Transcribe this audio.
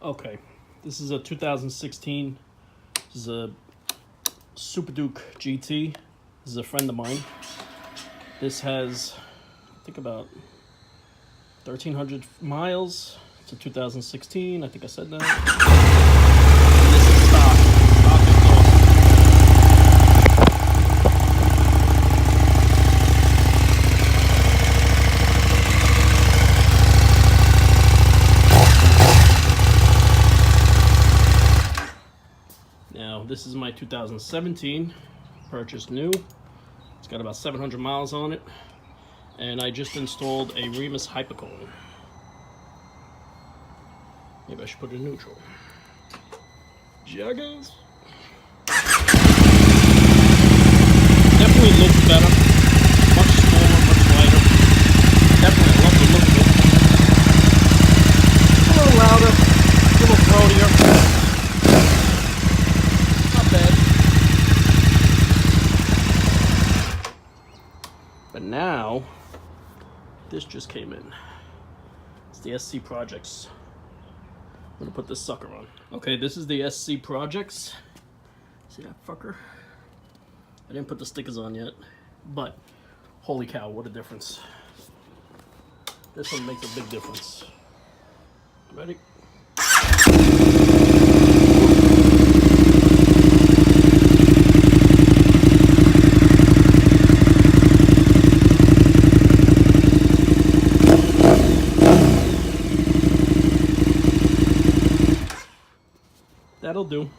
Okay, this is a 2016. This is a Super Duke GT. This is a friend of mine. This has, I think, about 1,300 miles. It's a 2016. I think I said that. This is stock. Stock exhaust. Now, this is my 2017, purchased new. It's got about 700 miles on it, and I just installed a Remus hypercooler. Maybe I should put it in neutral. Juggers. Definitely looks better. Much smaller, much lighter. Definitely love the look of it. A little louder, a little throatier. But now, this just came in. It's the SC Projects. I'm gonna put this sucker on. Okay, this is the SC Projects. See that fucker? I didn't put the stickers on yet, but holy cow, what a difference. This one makes a big difference. Ready? That'll do.